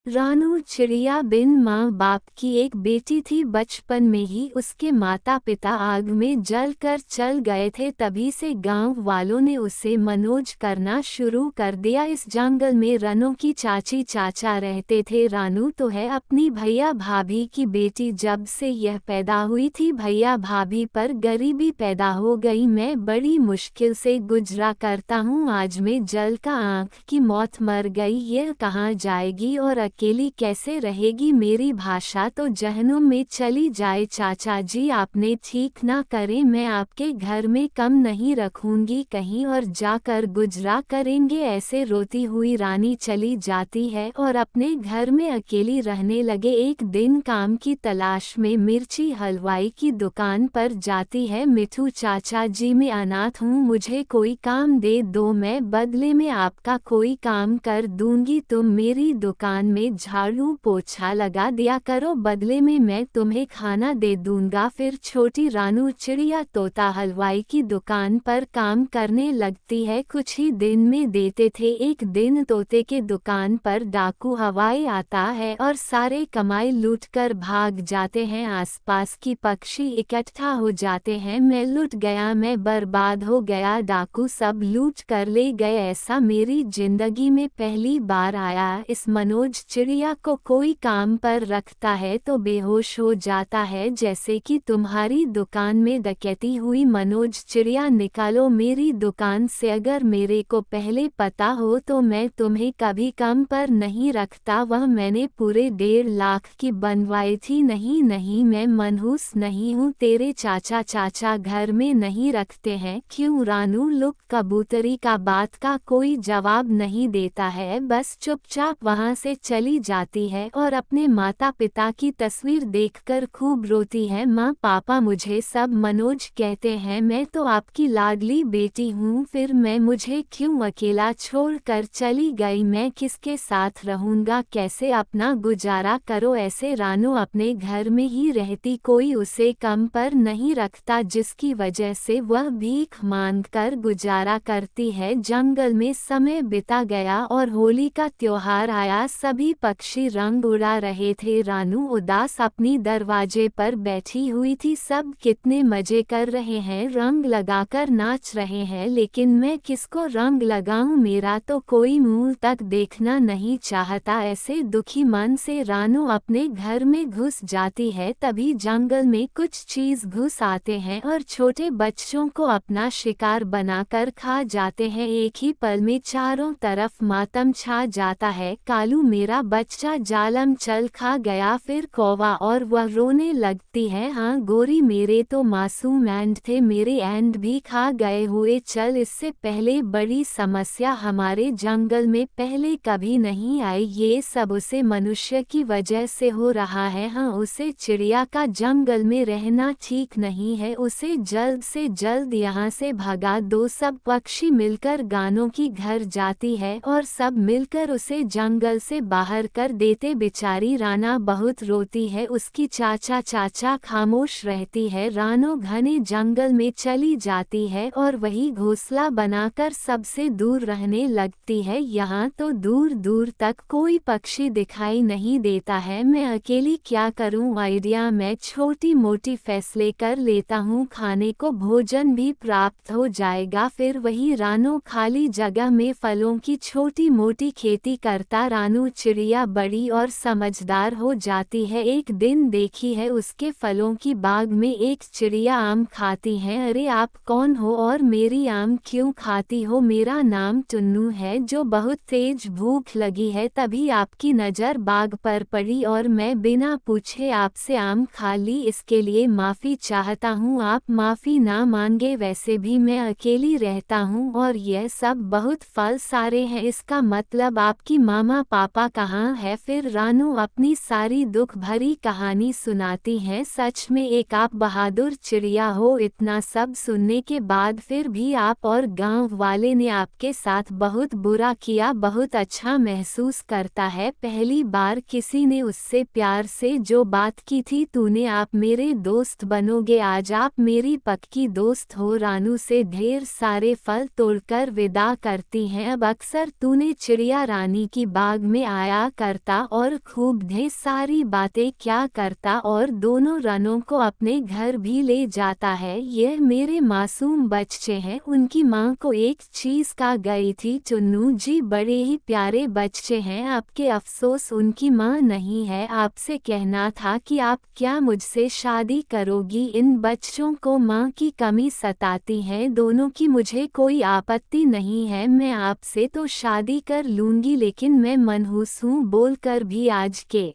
रानू चिड़िया बिन माँ बाप की एक बेटी थी। बचपन में ही उसके माता पिता आग में जल कर चल गए थे। तभी से गांव वालों ने उसे मनोज करना शुरू कर दिया। इस जंगल में रानू की चाची चाचा रहते थे। रानू तो है अपनी भैया भाभी की बेटी। जब से यह पैदा हुई थी भैया भाभी पर गरीबी पैदा हो गई। मैं बड़ी मुश्किल से गुजरा करता हूँ। आज में जल का आँख की मौत मर गई। यह कहाँ जाएगी और अकेली कैसे रहेगी। मेरी भाषा तो जहन्नुम में चली जाए। चाचा जी आपने ठीक ना करे, मैं आपके घर में कम नहीं रखूंगी, कहीं और जाकर गुजरा करेंगे। ऐसे रोती हुई रानी चली जाती है और अपने घर में अकेली रहने लगे। एक दिन काम की तलाश में मिर्ची हलवाई की दुकान पर जाती है। मिठू चाचा जी मैं अनाथ हूँ, मुझे कोई काम दे दो, मैं बदले में आपका कोई काम कर दूंगी। तुम मेरी दुकान में झाड़ू पोछा लगा दिया करो, बदले में मैं तुम्हें खाना दे दूंगा। फिर छोटी रानू चिड़िया तोता हलवाई की दुकान पर काम करने लगती है। कुछ ही दिन में देते थे। एक दिन तोते के दुकान पर डाकू हवाई आता है और सारे कमाई लूटकर भाग जाते हैं। आसपास की पक्षी इकट्ठा हो जाते हैं। मैं लूट गया, मैं बर्बाद हो गया, डाकू सब लूट कर ले गए। ऐसा मेरी जिंदगी में पहली बार आया। इस मनोज चिड़िया को कोई काम पर रखता है तो बेहोश हो जाता है। जैसे कि तुम्हारी दुकान में डकैती हुई। मनोज चिड़िया निकालो मेरी दुकान से, अगर मेरे को पहले पता हो तो मैं तुम्हें कभी काम पर नहीं रखता। वह मैंने पूरे 1.5 लाख की बनवाई थी। नहीं नहीं मैं मनहूस नहीं हूँ, तेरे चाचा घर में नहीं रखते हैं। क्यों रानू लुक कबूतरी का बात का कोई जवाब नहीं देता है, बस चुपचाप वहाँ से चली जाती है और अपने माता पिता की तस्वीर देखकर खूब रोती है। माँ पापा मुझे सब मनोज कहते हैं, मैं तो आपकी लाडली बेटी हूँ, फिर मैं मुझे क्यों अकेला छोड़ कर चली गई। मैं किसके साथ रहूँगा, कैसे अपना गुजारा करो। ऐसे रानू अपने घर में ही रहती, कोई उसे कम पर नहीं रखता, जिसकी वजह से वह भीख मांग कर गुजारा करती है। जंगल में समय बिता गया और होली का त्योहार आया। सभी पक्षी रंग उड़ा रहे थे। रानू उदास अपनी दरवाजे पर बैठी हुई थी। सब कितने मजे कर रहे हैं, रंग लगाकर नाच रहे हैं, लेकिन मैं किसको रंग लगाऊं, मेरा तो कोई मुंह तक देखना नहीं चाहता। ऐसे दुखी मन से रानू अपने घर में घुस जाती है। तभी जंगल में कुछ चीज घुस आते हैं और छोटे बच्चों को अपना शिकार बनाकर खा जाते हैं। एक ही पल में चारों तरफ मातम छा जाता है। कालू मेरा बच्चा जालम चल खा गया। फिर कौवा और वह रोने लगती है, हाँ गोरी मेरे तो मासूम एंड थे, मेरे एंड भी खा गए हुए। चल इससे पहले बड़ी समस्या हमारे जंगल में पहले कभी नहीं आई, ये सब उसे मनुष्य की वजह से हो रहा है। हाँ उसे चिड़िया का जंगल में रहना ठीक नहीं है, उसे जल्द से जल्द यहाँ से भगा दो। सब पक्षी मिलकर गानों की घर जाती है और सब मिलकर उसे जंगल से बाहर कर देते। बेचारी राना बहुत रोती है, उसकी चाचा खामोश रहती है। रानो घने जंगल में चली जाती है और वही घोंसला बनाकर सबसे दूर रहने लगती है। यहाँ तो दूर दूर तक कोई पक्षी दिखाई नहीं देता है। मैं अकेली क्या करूँ, आइडिया मैं छोटी मोटी फैसले कर लेता हूँ, खाने को भोजन भी प्राप्त हो जाएगा। फिर वही रानो खाली जगह में फलों की छोटी मोटी खेती करता। रानू चिड़िया बड़ी और समझदार हो जाती है। एक दिन देखी है उसके फलों की बाग में एक चिड़िया आम खाती है। अरे आप कौन हो और मेरी आम क्यों खाती हो, मेरा नाम टुन्नू है, जो बहुत तेज भूख लगी है, तभी आपकी नज़र बाग पर पड़ी और मैं बिना पूछे आपसे आम खा ली, इसके लिए माफ़ी चाहता हूँ। आप माफ़ी ना मांगे, वैसे भी मैं अकेली रहता हूँ और यह सब बहुत फल सारे हैं, इसका मतलब आपकी मामा पापा कहाँ है। फिर रानू अपनी सारी दुख भरी कहानी सुनाती है। सच में एक आप बहादुर चिड़िया हो, इतना सब सुनने के बाद फिर भी आप और गांव वाले ने आपके साथ बहुत बुरा किया, बहुत अच्छा महसूस करता है। पहली बार किसी ने उससे प्यार से जो बात की थी, तूने आप मेरे दोस्त बनोगे, आज आप मेरी पक्की दोस्त हो। रानू से ढेर सारे फल तोड़कर विदा करती हैं। अब अक्सर तूने चिड़िया रानी की बाग में आया क्या करता और खूब ढेर सारी बातें क्या करता और दोनों रनों को अपने घर भी ले जाता है। यह मेरे मासूम बच्चे हैं। उनकी माँ को एक चीज़ कहा गई थी, चुन्नू जी बड़े ही प्यारे बच्चे हैं आपके, अफसोस उनकी माँ नहीं है। आपसे कहना था कि आप क्या मुझसे शादी करोगी। इन बच्चों को माँ की कमी सताती है दोनों की। मुझे कोई आपत्ति नहीं है, मैं आपसे तो शादी कर लूँगी, लेकिन मैं मनहूस हूँ बोलकर भी आज के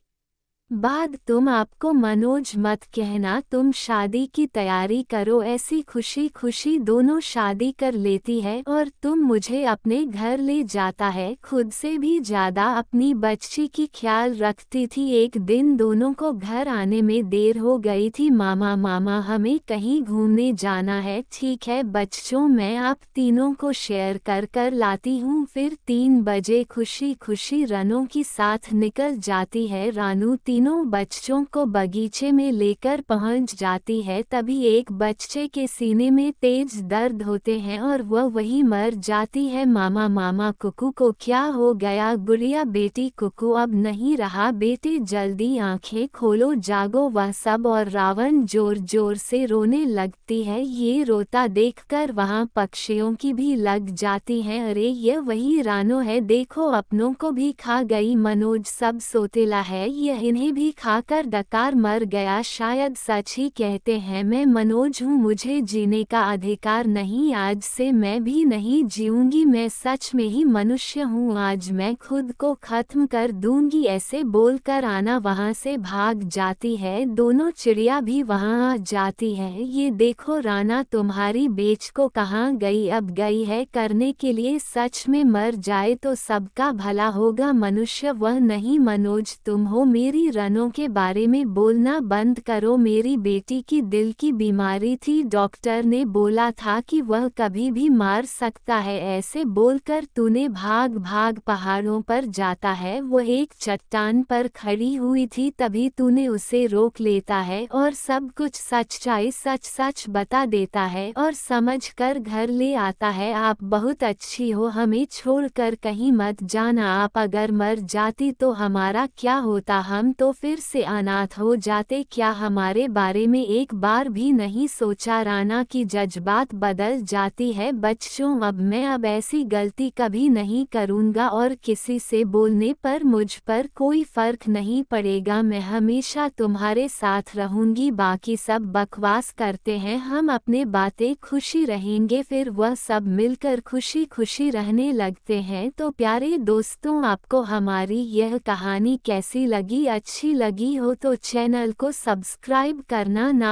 बाद तुम आपको मनोज मत कहना। तुम शादी की तैयारी करो। ऐसी खुशी खुशी दोनों शादी कर लेती है और तुम मुझे अपने घर ले जाता है। खुद से भी ज़्यादा अपनी बच्ची की ख्याल रखती थी। एक दिन दोनों को घर आने में देर हो गई थी। मामा हमें कहीं घूमने जाना है। ठीक है बच्चों, मैं आप तीनों को शेयर कर कर लाती हूँ। फिर 3 बजे खुशी खुशी रनों की साथ निकल जाती है। रानू तीनों बच्चों को बगीचे में लेकर पहुंच जाती है। तभी एक बच्चे के सीने में तेज दर्द होते हैं और वह वहीं मर जाती है। मामा कुकू को क्या हो गया। गुड़िया बेटी कुकू अब नहीं रहा बेटे, जल्दी आंखें खोलो, जागो। वह सब और रावण जोर जोर से रोने लगती है। ये रोता देखकर वहाँ पक्षियों की भी लग जाती हैं। अरे ये वही रानो है, देखो अपनों को भी खा गई। मनोज सब सोतेला है, यह इन्हें भी खाकर डकार मर गया। शायद सच ही कहते हैं, मैं मनोज हूँ, मुझे जीने का अधिकार नहीं। आज से मैं भी नहीं जीऊंगी, मैं सच में ही मनुष्य हूँ। आज मैं खुद को खत्म कर दूंगी। ऐसे बोलकर आना वहाँ से भाग जाती है। दोनों चिड़िया भी वहाँ आ जाती है। ये देखो राना तुम्हारी बेच को कहाँ गई। अब गई है करने के लिए, सच में मर जाए तो सबका भला होगा। मनुष्य वह नहीं मनोज तुम हो। मेरी रनों के बारे में बोलना बंद करो। मेरी बेटी की दिल की बीमारी थी, डॉक्टर ने बोला था कि वह कभी भी मार सकता है। ऐसे बोलकर तूने भाग भाग पहाड़ों पर जाता है। वो एक चट्टान पर खड़ी हुई थी, तभी तूने उसे रोक लेता है और सब कुछ सच्चाई सच सच बता देता है और समझ कर घर ले आता है। आप बहुत अच्छी हो, हमें छोड़कर कहीं मत जाना। आप अगर मर जाती तो हमारा क्या होता, हम तो फिर से अनाथ हो जाते। क्या हमारे बारे में एक बार भी नहीं सोचा। राना की जज्बात बदल जाती है। बच्चों अब ऐसी गलती कभी नहीं करूँगा और किसी से बोलने पर मुझ पर कोई फर्क नहीं पड़ेगा। मैं हमेशा तुम्हारे साथ रहूँगी। बाकी सब बकवास करते हैं, हम अपने बातें खुशी रहेंगे। फिर वह सब मिलकर खुशी खुशी रहने लगते हैं। तो प्यारे दोस्तों, आपको हमारी यह कहानी कैसी लगी? अच्छी लगी हो तो चैनल को सब्सक्राइब करना ना